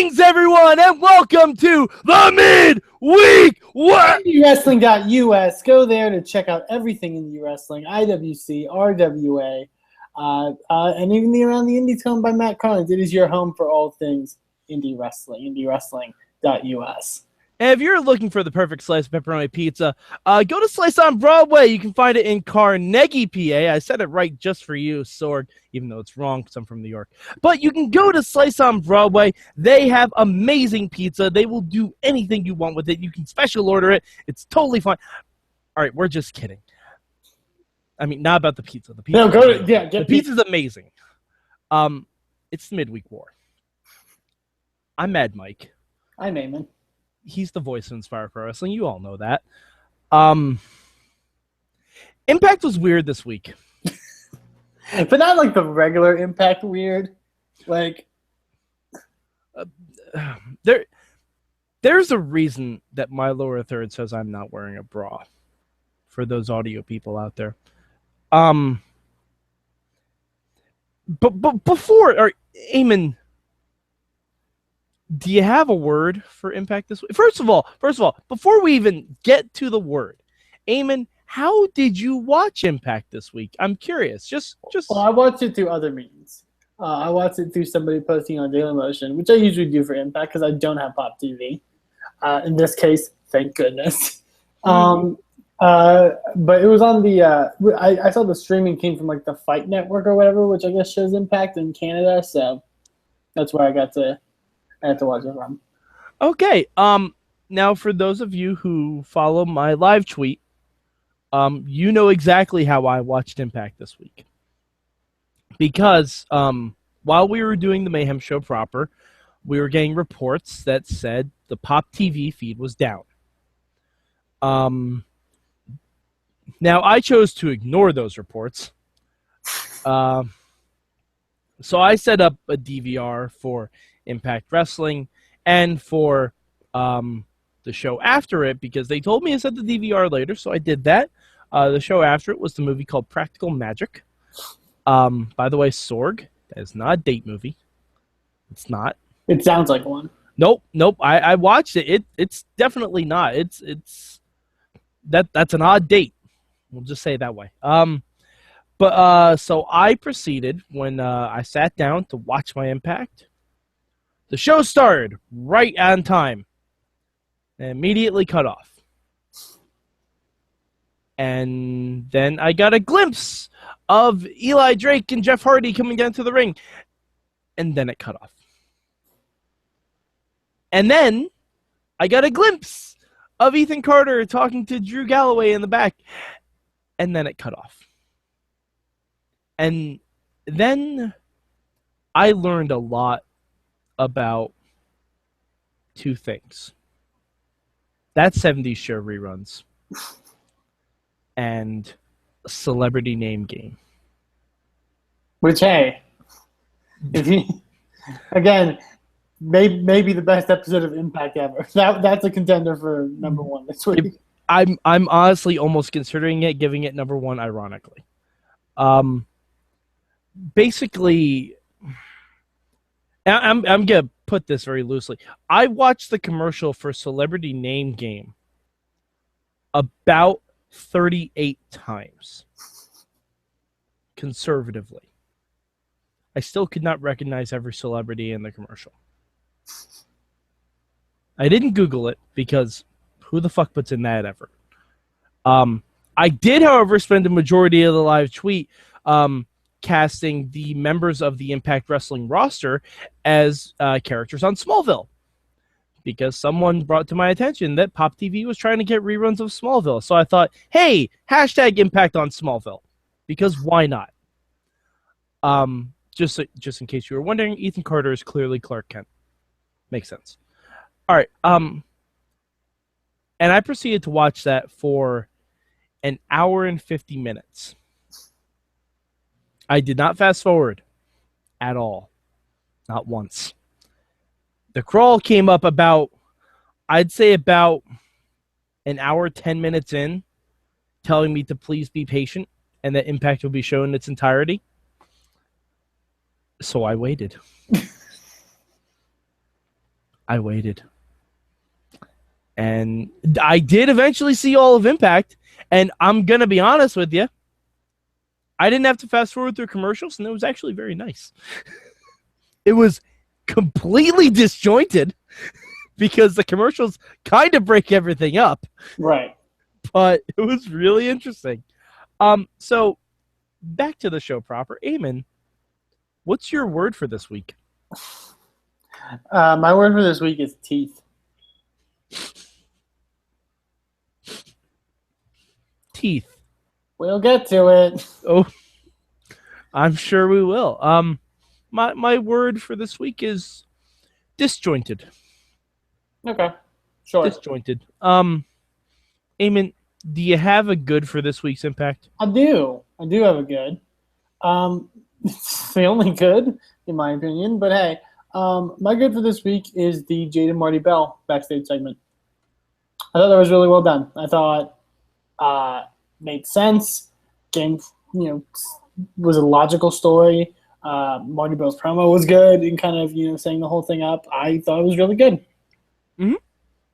Greetings, everyone, and welcome to the Midweek What? IndieWrestling.us. Go there to check out everything indie wrestling, IWC, RWA, and even around the Indies home by Matt Collins. It is your home for all things indie wrestling, IndieWrestling.us. And if you're looking for the perfect slice of pepperoni pizza, go to Slice on Broadway. You can find it in Carnegie, PA. I said it right just for you, Sorg, even though it's wrong because I'm from New York. But you can go to Slice on Broadway. They have amazing pizza. They will do anything you want with it. You can special order it. It's totally fine. All right, we're just kidding. I mean, not about the pizza. The pizza. No, go to get the pizza's amazing. It's the Midweek War. I'm Mad Mike. I'm Eamon. He's the voice of Inspire Pro Wrestling. You all know that. Impact was weird this week. But not like the regular Impact weird. Like, there's a reason that my lower third says I'm not wearing a bra. For those audio people out there. But before, or Eamon, do you have a word for Impact this week? First of all, before we even get to the word, Eamon, how did you watch Impact this week? I'm curious. Just. Well, I watched it through other means. I watched it through somebody posting on Dailymotion, which I usually do for Impact because I don't have PopTV. In this case, thank goodness. But it was on the. I saw the streaming came from like the Fight Network or whatever, which I guess shows Impact in Canada. So that's where I had to watch it from. Okay. Now, for those of you who follow my live tweet, you know exactly how I watched Impact this week. Because while we were doing the Mayhem show proper, we were getting reports that said the PopTV feed was down. Now, I chose to ignore those reports. So I set up a DVR for Impact Wrestling and for the show after it because they told me to set the DVR later, so I did that. The show after it was the movie called Practical Magic. By the way, Sorg, that is not a date movie. It's not. It sounds like one. Nope. I watched it. It's definitely not. That's an odd date. We'll just say it that way. But so I proceeded when I sat down to watch my Impact. The show started right on time and immediately cut off. And then I got a glimpse of Eli Drake and Jeff Hardy coming down to the ring. And then it cut off. And then I got a glimpse of Ethan Carter talking to Drew Galloway in the back. And then it cut off. And then I learned a lot about two things. That 70s show reruns and celebrity name game. Which, hey, if you, again, maybe the best episode of Impact ever. That's a contender for number one this week. I'm honestly almost considering it, giving it number one, ironically. Basically, I'm going to put this very loosely. I watched the commercial for Celebrity Name Game about 38 times, conservatively. I still could not recognize every celebrity in the commercial. I didn't Google it because who the fuck puts in that effort? I did, however, spend the majority of the live tweet casting the members of the Impact Wrestling roster as characters on Smallville. Because someone brought to my attention that PopTV was trying to get reruns of Smallville. So I thought, hey, hashtag Impact on Smallville. Because why not? Just in case you were wondering, Ethan Carter is clearly Clark Kent. Makes sense. All right. And I proceeded to watch that for an hour and 50 minutes. I did not fast forward at all. Not once. The crawl came up about, I'd say about an hour, 10 minutes in, telling me to please be patient and that Impact will be shown in its entirety. So I waited. I waited. And I did eventually see all of Impact. And I'm going to be honest with you. I didn't have to fast forward through commercials, and it was actually very nice. It was completely disjointed because the commercials kind of break everything up. Right. But it was really interesting. So back to the show proper. Eamon, what's your word for this week? My word for this week is teeth. Teeth. We'll get to it. Oh, I'm sure we will. My word for this week is disjointed. Okay. Sure. Disjointed. Eamon, do you have a good for this week's Impact? I do have a good. It's the only good, in my opinion. But hey, my good for this week is the Jade and Marty Bell backstage segment. I thought that was really well done. I thought made sense. Game, was a logical story. Marty Bell's promo was good and kind of setting the whole thing up. I thought it was really good. Mm-hmm.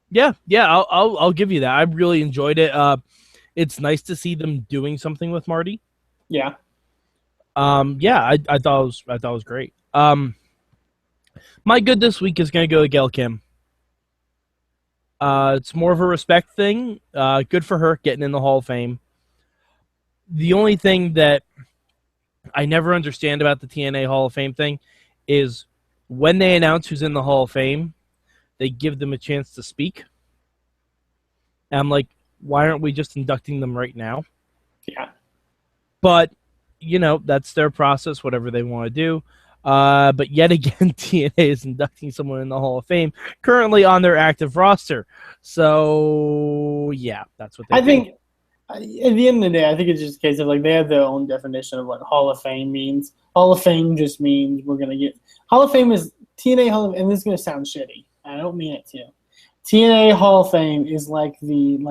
Yeah. I'll give you that. I really enjoyed it. It's nice to see them doing something with Marty. Yeah. Yeah, I thought it was great. My good this week is gonna go to Gail Kim. It's more of a respect thing. Good for her getting in the Hall of Fame. The only thing that I never understand about the TNA Hall of Fame thing is when they announce who's in the Hall of Fame, they give them a chance to speak. And I'm like, why aren't we just inducting them right now? Yeah. But, that's their process, whatever they want to do. But yet again, TNA is inducting someone in the Hall of Fame currently on their active roster. So, yeah, that's what they think at the end of the day, I think it's just a case of they have their own definition of what Hall of Fame means. Hall of Fame just means we're going to get Hall of Fame is TNA Hall of Fame, and this is going to sound shitty. I don't mean it to. TNA Hall of Fame is the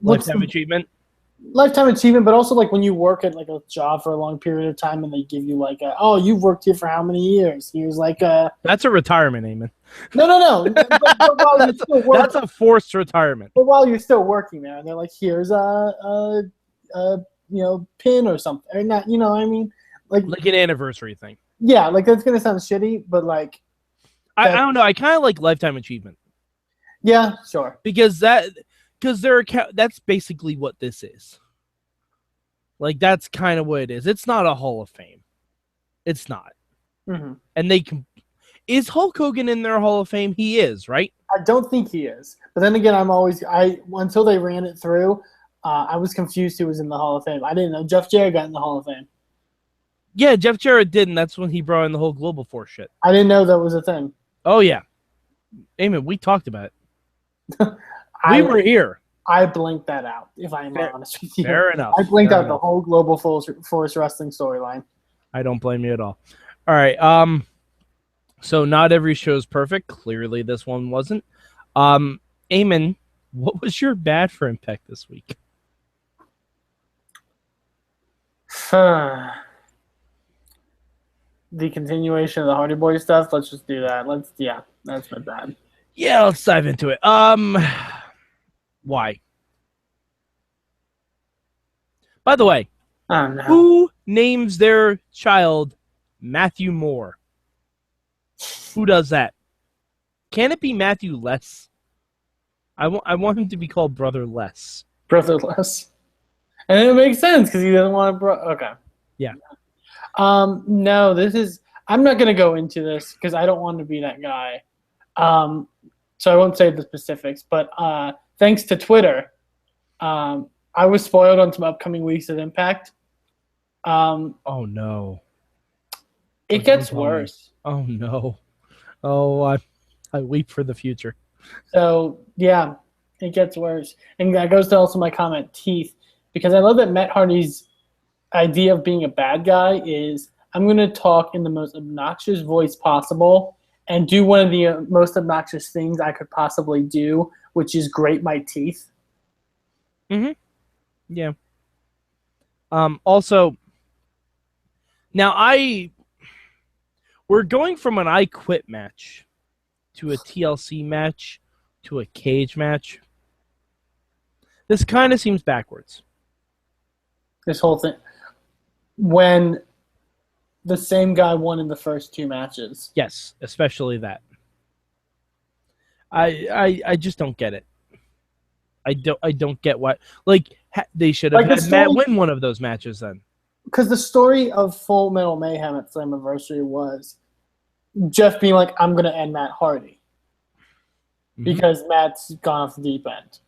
lifetime achievement. Lifetime achievement, but also when you work at a job for a long period of time and they give you you've worked here for how many years? Here's that's a retirement, Eamon. No. But while you're still working, that's a forced retirement. But while you're still working there, and they're here's a pin or something, or not, what I mean? Like an anniversary thing. Yeah, that's gonna sound shitty, but I don't know. I kind of like lifetime achievement. Yeah, sure. Because that's basically what this is. That's kind of what it is. It's not a Hall of Fame. It's not. Mm-hmm. And is Hulk Hogan in their Hall of Fame? He is, right? I don't think he is. But then again, until they ran it through, I was confused who was in the Hall of Fame. I didn't know Jeff Jarrett got in the Hall of Fame. Yeah, Jeff Jarrett did, and that's when he brought in the whole Global Force shit. I didn't know that was a thing. Oh, yeah. Eamon, we talked about it. We were here. I blinked that out, if I'm honest with you. Fair enough. I blinked out the whole Global Force Wrestling storyline. I don't blame you at all. All right. So not every show is perfect. Clearly, this one wasn't. Eamon, what was your bad for Impact this week? The continuation of the Hardy Boys stuff. Let's just do that. That's my bad. Yeah, let's dive into it. Why? By the way, who names their child Matthew Moore? Who does that? Can it be Matthew Less? I want him to be called Brother Less. Brother Less. And it makes sense because he doesn't want to. Okay. Yeah. No, I'm not going to go into this because I don't want to be that guy. So I won't say the specifics, but thanks to Twitter, I was spoiled on some upcoming weeks of Impact. Oh, no. It gets worse. Oh, no. Oh, I weep for the future. So, yeah, it gets worse. And that goes to also my comment, teeth, because I love that Matt Hardy's idea of being a bad guy is I'm going to talk in the most obnoxious voice possible and do one of the most obnoxious things I could possibly do, which is grate my teeth. Mm-hmm. Yeah. Also, now We're going from an I Quit match to a TLC match to a cage match. This kind of seems backwards. This whole thing. When the same guy won in the first 2 matches. Yes, especially that. I just don't get it. I don't get why. Like, they should have had Matt win one of those matches then. Because the story of Full Metal Mayhem at Slammiversary was Jeff being like, I'm going to end Matt Hardy. Because Matt's gone off the deep end.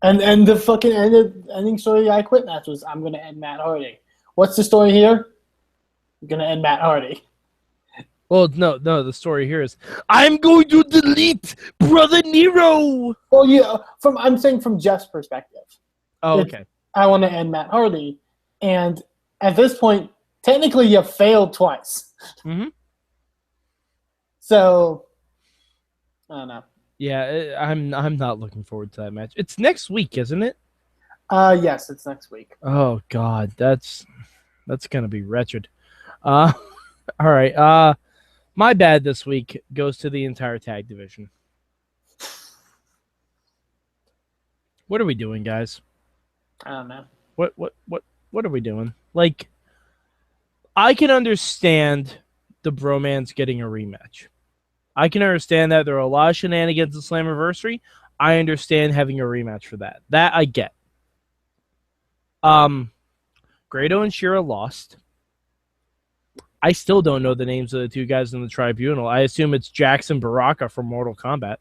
And the fucking ending story of the I Quit match was, I'm going to end Matt Hardy. What's the story here? I'm going to end Matt Hardy. Well, no, the story here is, I'm going to delete Brother Nero! Well, yeah, I'm saying from Jeff's perspective. Oh, okay. I want to end Matt Hardy. And at this point, technically you failed twice. So, I don't know. Yeah, I'm not looking forward to that match. It's next week, isn't it? Yes, it's next week. Oh God, that's gonna be wretched. All right. My bad this week goes to the entire tag division. What are we doing, guys? I don't know. What are we doing? Like, I can understand the bromans getting a rematch. I can understand that there are a lot of shenanigans at Slammiversary. I understand having a rematch for that. That I get. Grado and Shira lost. I still don't know the names of the 2 guys in the tribunal. I assume it's Jackson Baraka from Mortal Kombat.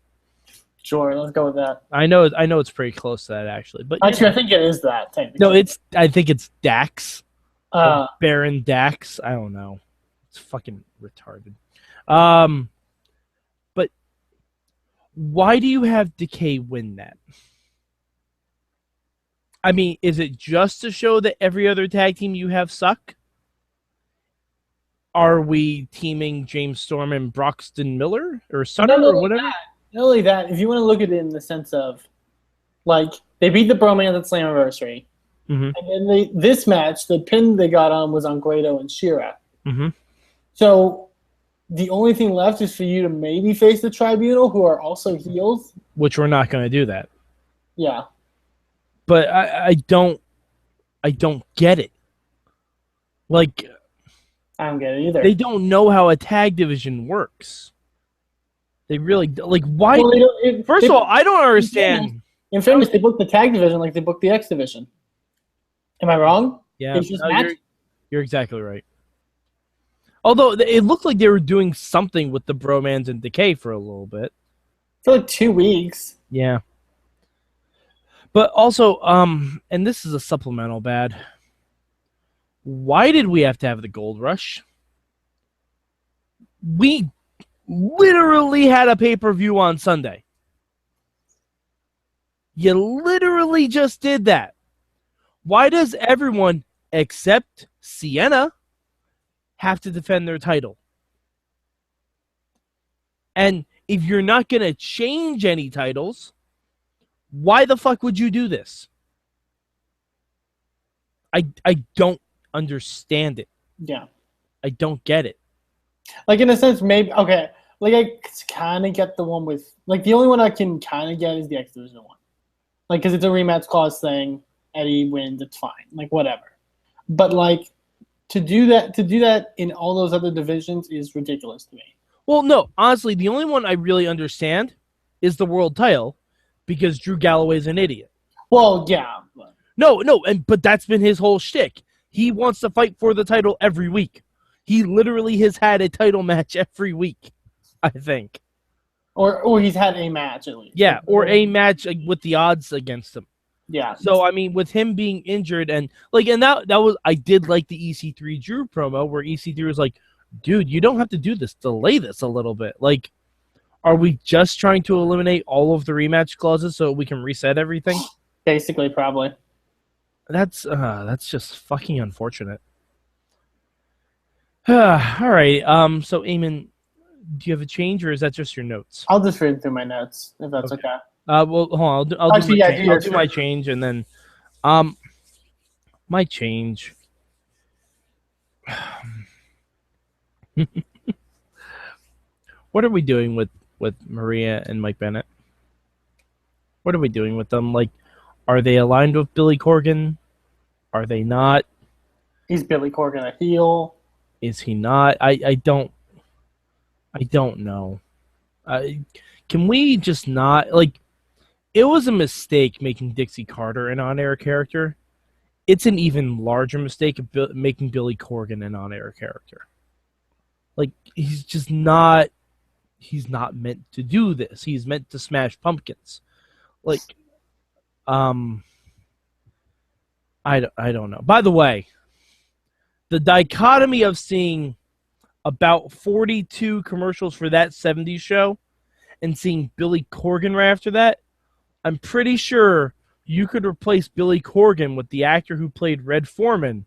Sure, let's go with that. I know it's pretty close to that actually. But actually, I think it is that. Technically. No, I think it's Dax. Baron Dax. I don't know. It's fucking retarded. But why do you have Decay win that? I mean, is it just to show that every other tag team you have suck? Are we teaming James Storm and Broxton Miller or Sutter or whatever? Not only that, if you want to look at it in the sense of, like, they beat the Bromans at Slammiversary, and then this match, the pin they got on was on Grado and Shira. So the only thing left is for you to maybe face the Tribunal, who are also heels. Which we're not going to do that. Yeah. But I don't get it. Like, I don't get it either. They don't know how a tag division works. They really like why. Well, first of all, I don't understand. In fairness, they booked the tag division like they booked the X division. Am I wrong? Yeah, you're exactly right. Although it looked like they were doing something with the Bromans and Decay for a little bit. For like 2 weeks. Yeah. But also, and this is a supplemental bad. Why did we have to have the Gold Rush? We literally had a pay-per-view on Sunday. You literally just did that. Why does everyone except Sienna have to defend their title? And if you're not going to change any titles, why the fuck would you do this? I don't understand it. Yeah. I don't get it. Like, in a sense, maybe, okay, like, I kind of get the one with, like, the only one I can kind of get is the X Division one. Like, because it's a rematch clause thing, Eddie wins, it's fine, like, whatever. But, like, to do that in all those other divisions is ridiculous to me. Well, no, honestly, the only one I really understand is the world title, because Drew Galloway's an idiot. Well, yeah. But... No, but that's been his whole shtick. He wants to fight for the title every week. He literally has had a title match every week, I think. Or he's had a match at least. Yeah, or a match with the odds against him. Yeah. So I mean, with him being injured and that was, I did like the EC3 Drew promo where EC3 was like, dude, you don't have to do this. Delay this a little bit. Like, are we just trying to eliminate all of the rematch clauses so we can reset everything? Basically, probably. That's just fucking unfortunate. All right. So, Eamon, do you have a change, or is that just your notes? I'll just read through my notes, if that's okay. Well, hold on. I'll do my change, and then, my change. What are we doing with Maria and Mike Bennett? What are we doing with them? Like, are they aligned with Billy Corgan? Are they not? He's Billy Corgan a heel? Is he not? I don't know. Can we just not like? It was a mistake making Dixie Carter an on-air character. It's an even larger mistake of making Billy Corgan an on-air character. Like, he's just not. He's not meant to do this. He's meant to smash pumpkins. Like, I don't know. By the way, the dichotomy of seeing about 42 commercials for that 70s show and seeing Billy Corgan right after that, I'm pretty sure you could replace Billy Corgan with the actor who played Red Foreman.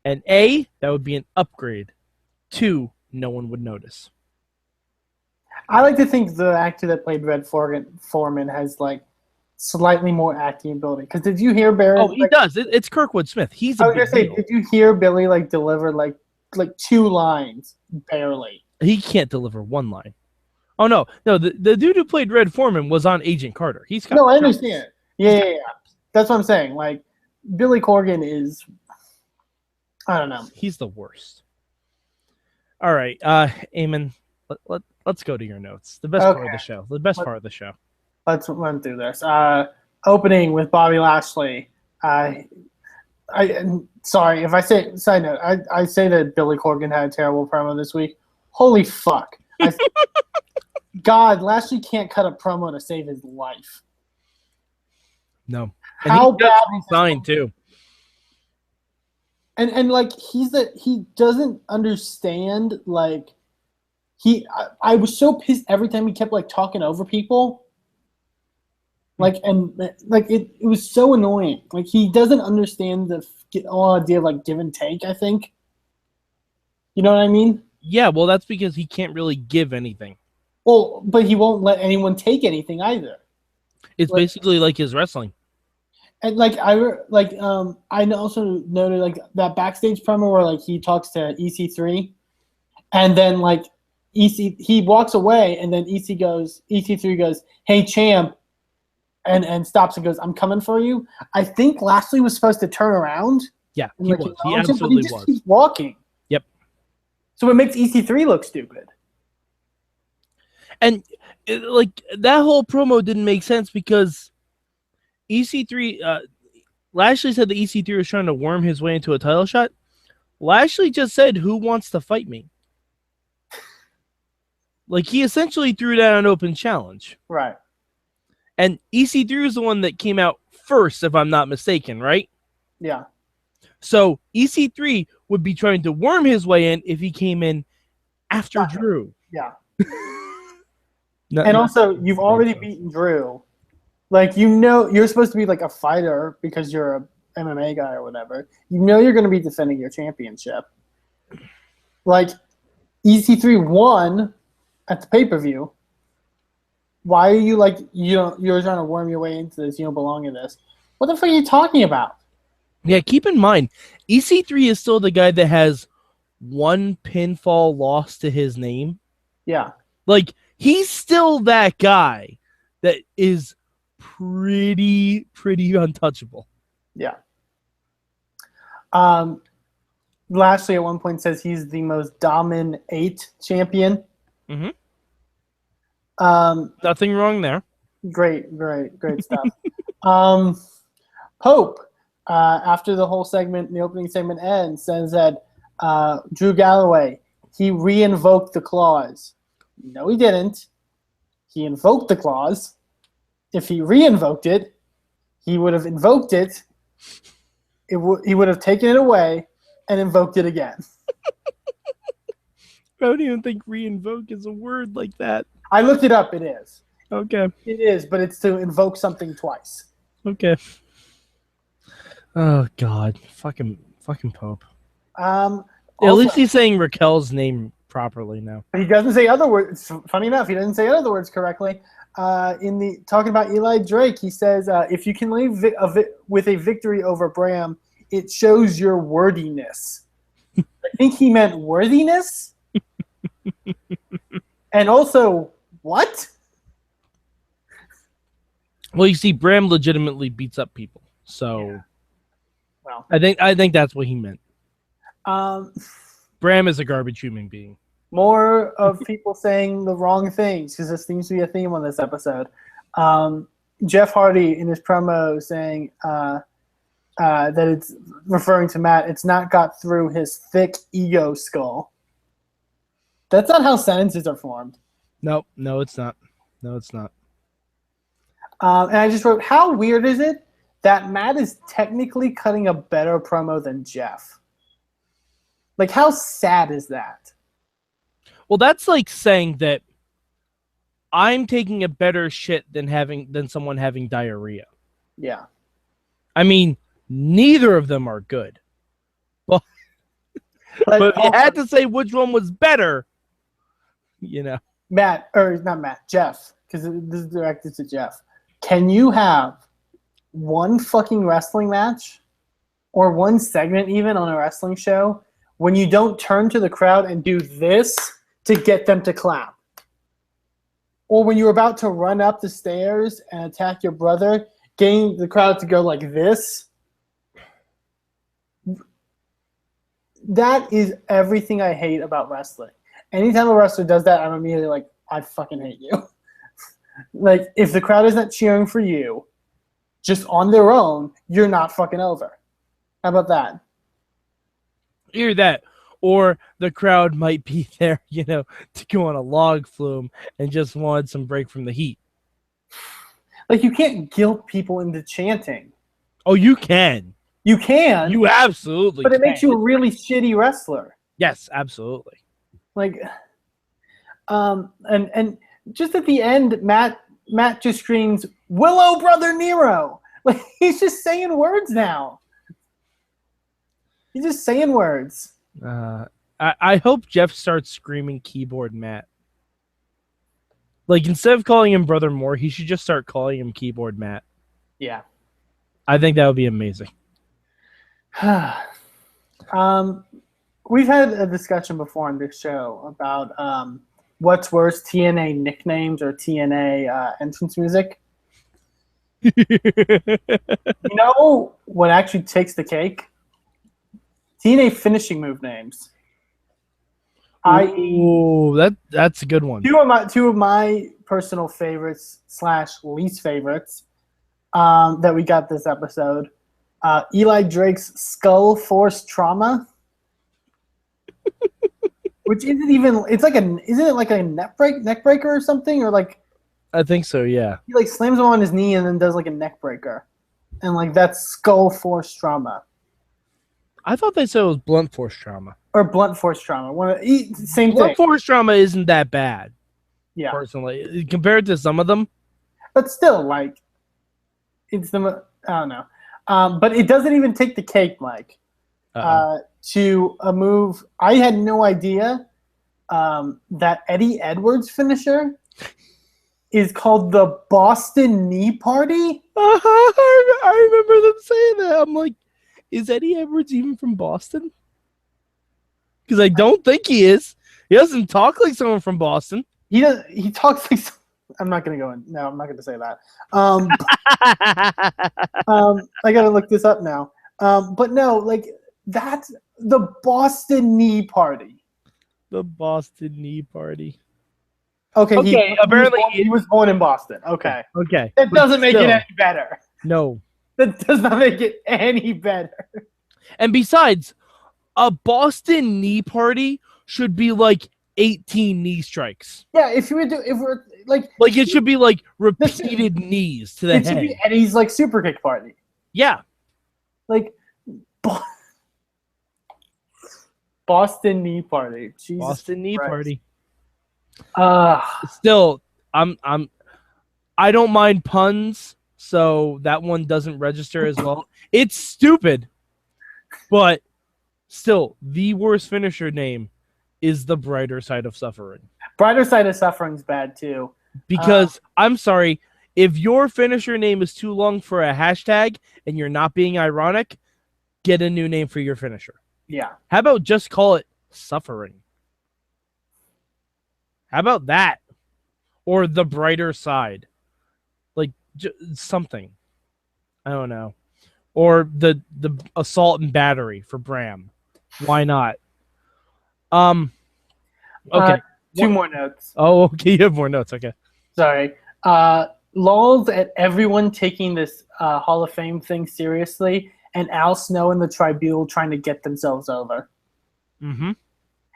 And A, that would be an upgrade. 2, no one would notice. I like to think the actor that played Red Foreman has like slightly more acting ability. Because did you hear Barry? Oh, he does. It's Kirkwood Smith. He's a I was big gonna say, deal. did you hear Billy like deliver like 2 lines barely? He can't deliver 1 line. Oh no, the dude who played Red Foreman was on Agent Carter. He's got I understand. Yeah. That's what I'm saying. Like Billy Corgan is, I don't know. He's the worst. All right, Eamon, let's go to your notes. The best part of the show. The best part of the show. Let's run through this. Opening with Bobby Lashley. Sorry if I say side note. I say that Billy Corgan had a terrible promo this week. Holy fuck! God, Lashley can't cut a promo to save his life. No. How bad is signed too? And like he doesn't understand like I was so pissed every time he kept like talking over people. Like it was so annoying. Like he doesn't understand the whole idea of like give and take, I think. You know what I mean? Yeah, well that's because he can't really give anything. Well, but he won't let anyone take anything either. It's basically like his wrestling. And I also noted like that backstage promo where like he talks to EC3, and then like he walks away, and then EC3 goes, "Hey champ," and stops and goes, "I'm coming for you." I think Lashley was supposed to turn around. Yeah, and, he was. He absolutely but he just keeps walking. Yep. So it makes EC3 look stupid. And like that whole promo didn't make sense because EC3, Lashley said the EC3 was trying to worm his way into a title shot. Lashley just said, "Who wants to fight me?" Like he essentially threw down an open challenge. Right. And EC3 is the one that came out first, if I'm not mistaken, right? Yeah. So EC3 would be trying to worm his way in if he came in after Drew. Yeah. And also, you've already beaten Drew. Like, you're supposed to be like a fighter because you're a MMA guy or whatever. You're going to be defending your championship. Like, EC3 won at the pay-per-view. Why are you like, you're trying to worm your way into this, you don't belong in this. What the fuck are you talking about? Yeah, keep in mind, EC3 is still the guy that has 1 pinfall loss to his name. Yeah. Like, he's still that guy that is pretty untouchable. Yeah. Lashley at one point says he's the most dominant champion. Mm-hmm. Nothing wrong there. Great stuff. Pope, after the whole segment, the opening segment ends, says that Drew Galloway, he re-invoked the clause. No, he didn't. He invoked the clause. If he re-invoked it, he would have invoked it. He would have taken it away and invoked it again. I don't even think re-invoke is a word like that. I looked it up. It is. Okay. It is, but it's to invoke something twice. Okay. Oh God, fucking Pope. Also, at least he's saying Raquel's name properly now. He doesn't say other words. Funny enough, he doesn't say other words correctly. Talking about Eli Drake, he says, "If you can leave with a victory over Bram, it shows your worthiness." I think he meant worthiness. And also, what? Well, you see, Bram legitimately beats up people, so Yeah. Well, I think that's what he meant. um, Bram is a garbage human being. more of people saying the wrong things because this seems to be a theme on this episode. Jeff Hardy in his promo saying that it's referring to Matt. It's not got through his thick ego skull. That's not how sentences are formed. No, it's not. No, it's not. And I just wrote, how weird is it that Matt is technically cutting a better promo than Jeff? Like, how sad is that? Well, that's like saying that I'm taking a better shit than someone having diarrhea. Yeah. I mean, neither of them are good. But if you had to say which one was better, Jeff, because this is directed to Jeff. Can you have one fucking wrestling match or one segment even on a wrestling show when you don't turn to the crowd and do this to get them to clap? Or when you're about to run up the stairs and attack your brother, getting the crowd to go like this? That is everything I hate about wrestling. Anytime a wrestler does that, I'm immediately like, I fucking hate you. Like, if the crowd isn't cheering for you, just on their own, you're not fucking over. How about that? Either that, or the crowd might be there, to go on a log flume and just wanted some break from the heat. Like, you can't guilt people into chanting. Oh, you can. You can. You absolutely But it can. makes you a really shitty wrestler. Yes, absolutely. Like, and just at the end, Matt just screams, "Willow, brother Nero!" Like, he's just saying words now. He's just saying words. I hope Jeff starts screaming Keyboard Matt. Like, instead of calling him Brother Moore, he should just start calling him Keyboard Matt. Yeah. I think that would be amazing. We've had a discussion before on this show about what's worse, TNA nicknames or TNA entrance music. You know what actually takes the cake? TNA finishing move names. That's a good one. Two of my personal favorites / least favorites that we got this episode. Eli Drake's Skull Force Trauma. Which isn't even, isn't it like a neck breaker or something? Or like, I think so, yeah. he like slams him on his knee and then does like a neck breaker. And like that's Skull Force Trauma. I thought they said it was Blunt Force Trauma. Or Blunt Force Trauma. Same Blunt thing. Force Trauma isn't that bad. Yeah. Personally. Compared to some of them. But still, like, I don't know. But it doesn't even take the cake, Mike. To a move. I had no idea that Eddie Edwards' finisher is called the Boston Knee Party. I remember them saying that. I'm like, is Eddie Edwards even from Boston? Because I don't think he is. He doesn't talk like someone from Boston. He talks like. I'm not gonna go in. No, I'm not gonna say that. I gotta look this up now. But no, like that's the Boston Knee Party. The Boston Knee Party. Okay. Apparently he was born in Boston. Okay. Okay. That doesn't make it any better. No. That does not make it any better. And besides, a Boston Knee Party should be like 18 knee strikes. Yeah, if we're like it should be like repeated knees to the head. It should be Eddie's like super kick party. Yeah. Like Boston Knee Party. Jesus Boston Knee Christ. Party. Still, I don't mind puns, so that one doesn't register as well. It's stupid, but still, the worst finisher name is the Brighter Side of Suffering. Brighter Side of Suffering's bad too. Because I'm sorry, if your finisher name is too long for a hashtag and you're not being ironic, get a new name for your finisher. Yeah. How about just call it Suffering? How about that? Or the brighter side, like something. I don't know. Or the assault and battery for Bram. Why not? Okay. Two more notes. Oh, okay. You have more notes. Okay. Sorry. Lulls at everyone taking this Hall of Fame thing seriously, and Al Snow and the Tribunal trying to get themselves over. Mm-hmm.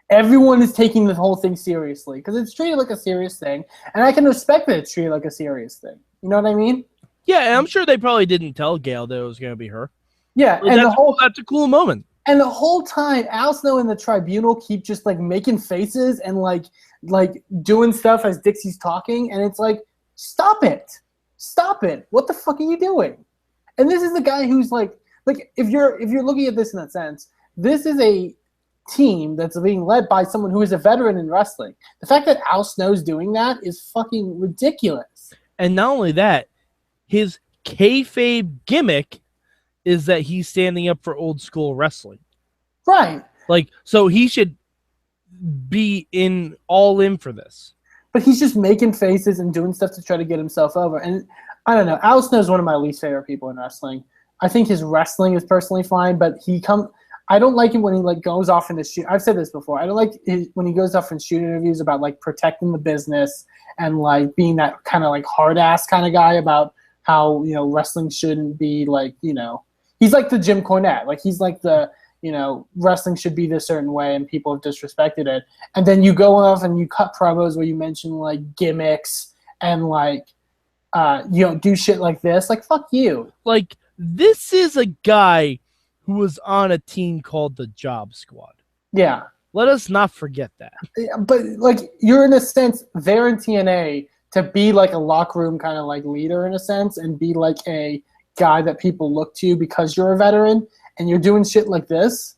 Everyone is taking the whole thing seriously because it's treated like a serious thing, and I can respect that it's treated like a serious thing. You know what I mean? Yeah, and I'm sure they probably didn't tell Gail that it was going to be her. Yeah, and that's a cool moment. And the whole time, Al Snow and the Tribunal keep just like making faces and like doing stuff as Dixie's talking, and it's like, stop it, what the fuck are you doing? And this is the guy who's like if you're looking at this in that sense, this is a team that's being led by someone who is a veteran in wrestling. The fact that Al Snow's doing that is fucking ridiculous. And not only that, his kayfabe gimmick is that he's standing up for old school wrestling. Right. Like, so he should be all in for this. But he's just making faces and doing stuff to try to get himself over. And I don't know. Al Snow is one of my least favorite people in wrestling. I think his wrestling is personally fine, but I don't like it when he like goes off in the shoot. I've said this before. I don't like when he goes off in shoot interviews about like protecting the business and like being that kind of like hard ass kind of guy about how, you know, wrestling shouldn't be like, you know, he's like the Jim Cornette. Like he's like the, you know, wrestling should be this certain way and people have disrespected it. And then you go off and you cut promos where you mention like gimmicks and like, you know, do shit like this. Like, fuck you. Like, this is a guy who was on a team called the Job Squad. Yeah. Let us not forget that. But, like, you're in a sense there in TNA to be, like, a locker room kind of, like, leader in a sense and be, like, a guy that people look to because you're a veteran and you're doing shit like this.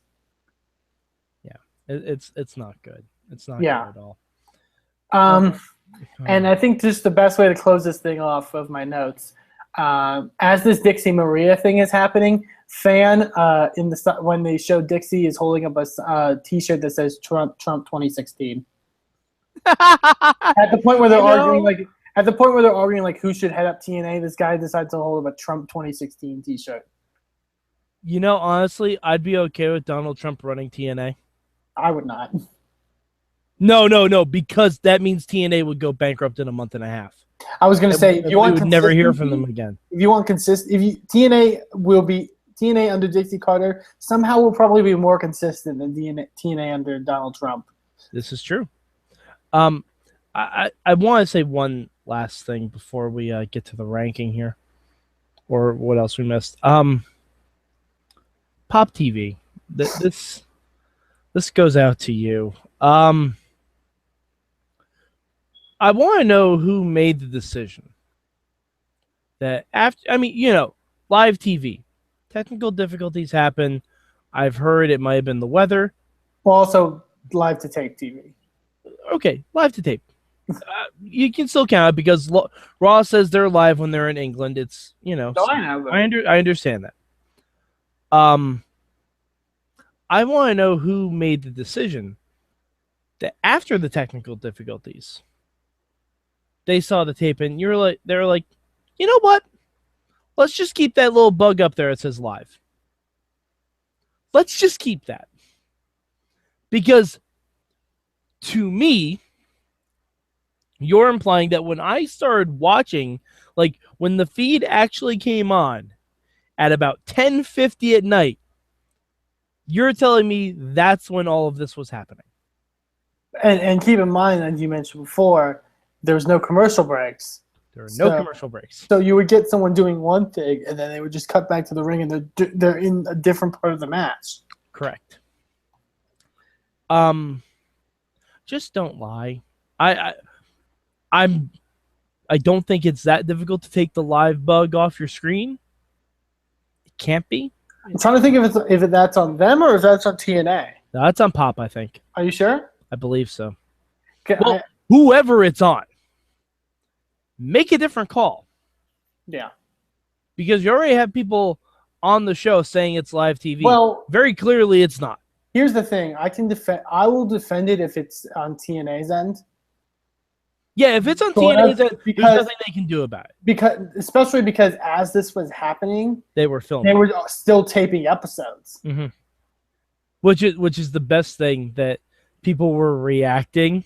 Yeah. It's not good. It's not good at all. And I think just the best way to close this thing off of my notes, as this Dixie Maria thing is happening, when they show Dixie is holding up a T-shirt that says Trump 2016. At the point where they're arguing like who should head up TNA, this guy decides to hold up a Trump 2016 T-shirt. You know, honestly, I'd be okay with Donald Trump running TNA. I would not. No, because that means TNA would go bankrupt in a month and a half. I was going to say, you would never hear from them again. If you want TNA under Dixie Carter somehow will probably be more consistent than TNA under Donald Trump. This is true. I want to say one last thing before we get to the ranking here, or what else we missed. PopTV. This goes out to you. I want to know who made the decision that live TV, technical difficulties happen. I've heard it might have been the weather. Well, also live to tape TV. Okay, live to tape. You can still count it because Raw says they're live when they're in England. It's, you know. No, I know. I understand that. I want to know who made the decision that after the technical difficulties, they saw the tape and they were like, you know what? Let's just keep that little bug up there that says live. Let's just keep that. Because to me, you're implying that when I started watching, like when the feed actually came on at about 10:50 at night, you're telling me that's when all of this was happening. And keep in mind, as you mentioned before, there's no commercial breaks. There are no commercial breaks. So you would get someone doing one thing, and then they would just cut back to the ring, and they're in a different part of the match. Correct. Just don't lie. I don't think it's that difficult to take the live bug off your screen. It can't be. I'm trying to think if that's on them or if that's on TNA. No, that's on Pop, I think. Are you sure? I believe so. Well, whoever it's on, make a different call. Yeah. Because you already have people on the show saying it's live TV. Well, very clearly it's not. Here's the thing. I will defend it if it's on TNA's end. Yeah, if it's on Sort TNA, of, then there's nothing they can do about it. especially because as this was happening, They were filming. they were still taping episodes. Mm-hmm. Which is the best thing, that people were reacting,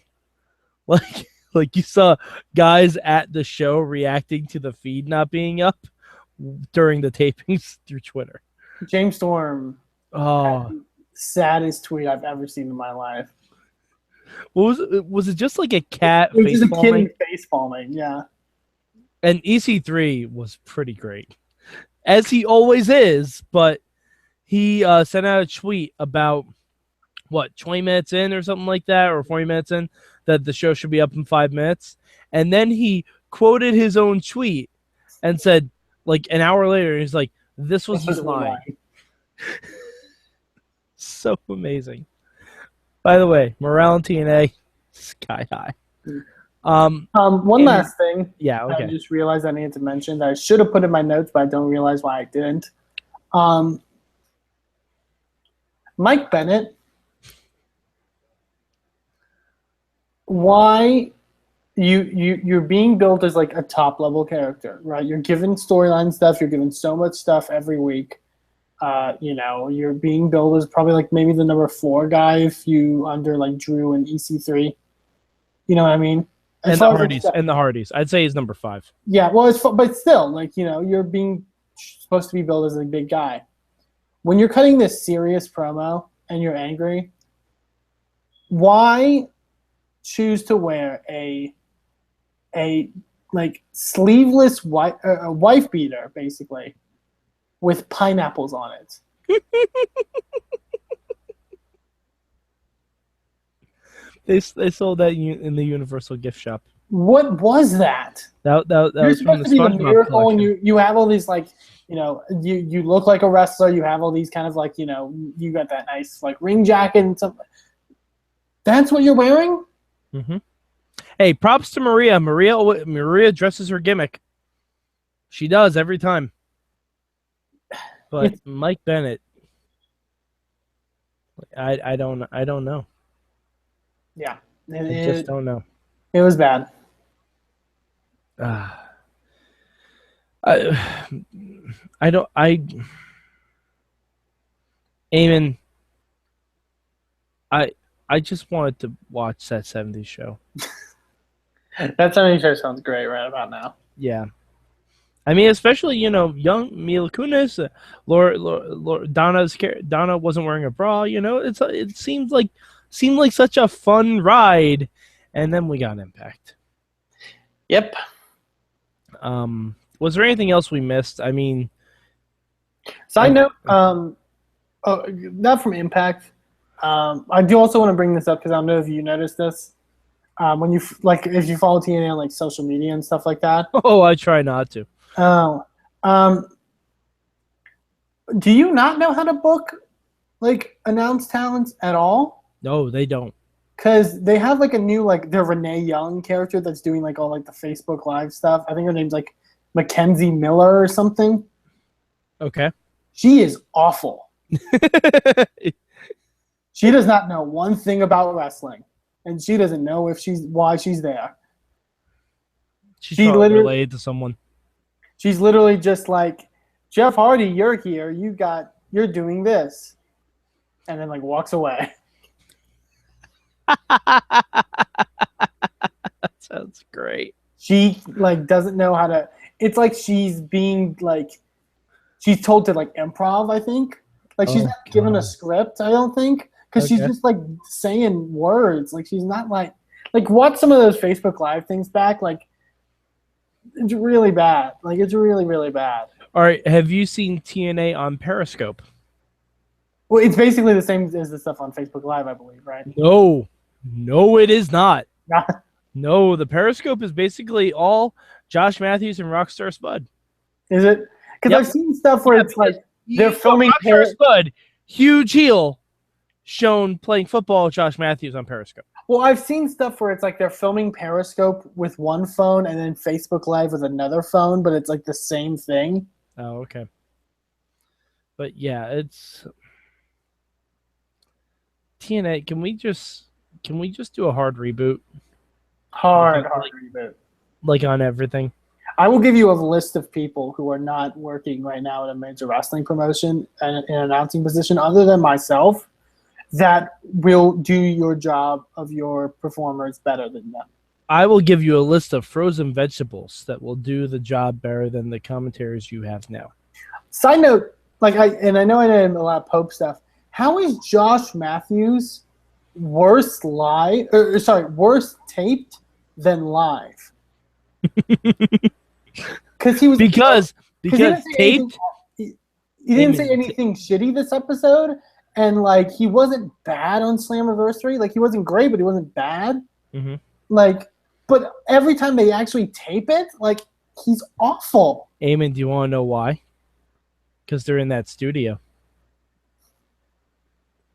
like you saw guys at the show reacting to the feed not being up during the tapings through Twitter. James Storm, Oh, saddest tweet I've ever seen in my life. what was it? Was it just like a cat It was face just a palming? kid face palming, yeah. And EC3 was pretty great, as he always is. But he sent out a tweet about 20 minutes in or something like that, or 40 minutes in, that the show should be up in 5 minutes, and then he quoted his own tweet and said, like an hour later, he's like, "This was his line." So amazing. By the way, morale in TNA sky high. One last thing. Yeah, okay. I just realized I needed to mention that I should have put in my notes, but I don't realize why I didn't. Mike Bennett. Why you're being built as like a top level character, right? You're given storyline stuff. You're given so much stuff every week. You're being billed as probably like maybe the number 4 guy if you under like Drew and EC3. You know what I mean? And the Hardys. I'd say he's number 5. Yeah, well, but still, like, you're being supposed to be billed as a big guy. When you're cutting this serious promo and you're angry, why choose to wear a like sleeveless wife beater basically with pineapples on it? They sold that in the Universal gift shop. What was that? That was from the SpongeBob miracle, collection. and you have all these like, you look like a wrestler. You have all these kind of like, you got that nice like ring jacket and stuff. That's what you're wearing? Mm-hmm. Hey, props to Maria. Maria dresses her gimmick. She does every time. But Mike Bennett, I don't know. Yeah, I just don't know. It was bad. Eamon, I just wanted to watch that 70s show. That 70s show sounds great right about now. Yeah. I mean, especially, young Mila Kunis, Donna wasn't wearing a bra, it seemed like such a fun ride, and then we got Impact. Yep. Was there anything else we missed? I mean, side note, not from Impact. I do also want to bring this up because I don't know if you noticed this. When if you follow TNA on like social media and stuff like that. Oh, I try not to. Oh, do you not know how to book like announce talents at all? No, they don't. Because they have like a new their Renee Young character that's doing like all like the Facebook Live stuff. I think her name's like Mackenzie Miller or something. Okay. She is awful. She does not know one thing about wrestling, and she doesn't know why she's there. She literally related to someone. She's literally just like, Jeff Hardy, you're here. You're doing this, and then like walks away. That sounds great. She like doesn't know how to. It's like she's being like, she's told to like improv. I think like she's not given a script. I don't think because she's just like saying words. Like she's not like watch some of those Facebook Live things back. Like it's really bad. Like it's really really bad. All right, have you seen TNA on Periscope? Well, it's basically the same as the stuff on Facebook Live, I believe, right? No, it is not. No, the Periscope is basically all Josh Matthews and Rockstar Spud. Is it? Because I've seen stuff where it's like they're filming Rockstar Spud, huge heel, shown playing football with Josh Matthews on Periscope. Well, I've seen stuff where it's like they're filming Periscope with one phone and then Facebook Live with another phone, but it's like the same thing. Oh, okay. But yeah, it's TNA. Can we just do a hard reboot? Hard reboot. Like on everything. I will give you a list of people who are not working right now in a major wrestling promotion and in an announcing position other than myself that will do your job of your performers better than them. I will give you a list of frozen vegetables that will do the job better than the commentators you have now. Side note, I know I did a lot of Pope stuff. How is Josh Matthews worse taped than live? Because taped. He didn't say anything shitty this episode, and he wasn't bad on Slammiversary. He wasn't great, but he wasn't bad. Mm-hmm. But every time they actually tape it, he's awful. Eamon, do you want to know why? Because they're in that studio.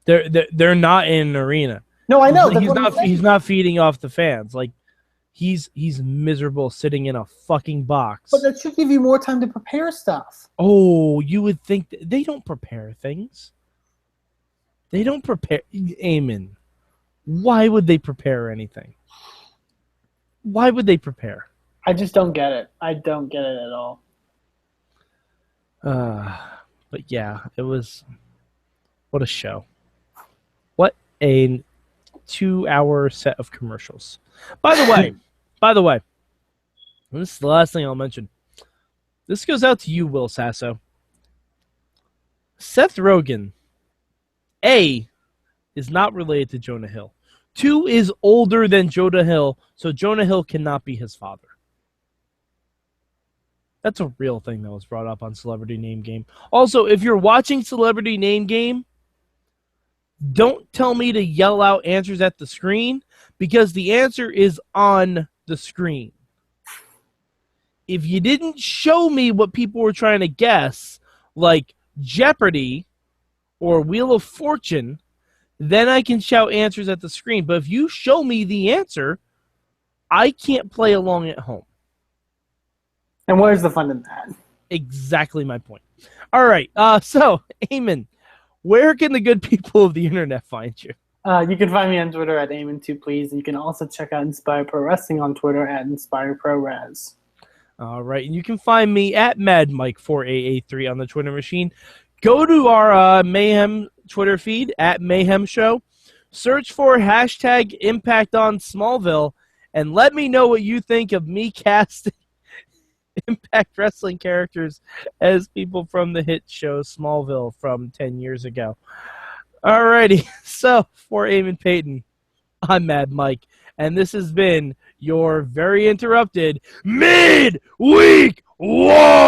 They're not in an arena. No, I know. He's not feeding off the fans. He's miserable sitting in a fucking box. But that should give you more time to prepare stuff. Oh, you would think they don't prepare things. They don't prepare. Eamon, why would they prepare anything? Why would they prepare? I just don't get it. I don't get it at all. But yeah, it was. What a show. What a 2-hour set of commercials. By the way, this is the last thing I'll mention. This goes out to you, Will Sasso. Seth Rogen, A, is not related to Jonah Hill. 2, is older than Jonah Hill, so Jonah Hill cannot be his father. That's a real thing that was brought up on Celebrity Name Game. Also, if you're watching Celebrity Name Game, don't tell me to yell out answers at the screen, because the answer is on the screen. If you didn't show me what people were trying to guess, like Jeopardy or Wheel of Fortune, then I can shout answers at the screen. But if you show me the answer, I can't play along at home. And where's the fun in that? Exactly my point. All right. So, Eamon, where can the good people of the internet find you? You can find me on Twitter at Eamon2Please. You can also check out Inspire Pro Wrestling on Twitter at InspireProRes. All right. And you can find me at MadMike4883 on the Twitter machine. Go to our Mayhem Twitter feed at Mayhem Show. Search for hashtag Impact on Smallville and let me know what you think of me casting Impact Wrestling characters as people from the hit show Smallville from 10 years ago. Alrighty, so for Eamon Payton, I'm Mad Mike, and this has been your very interrupted Midweek War!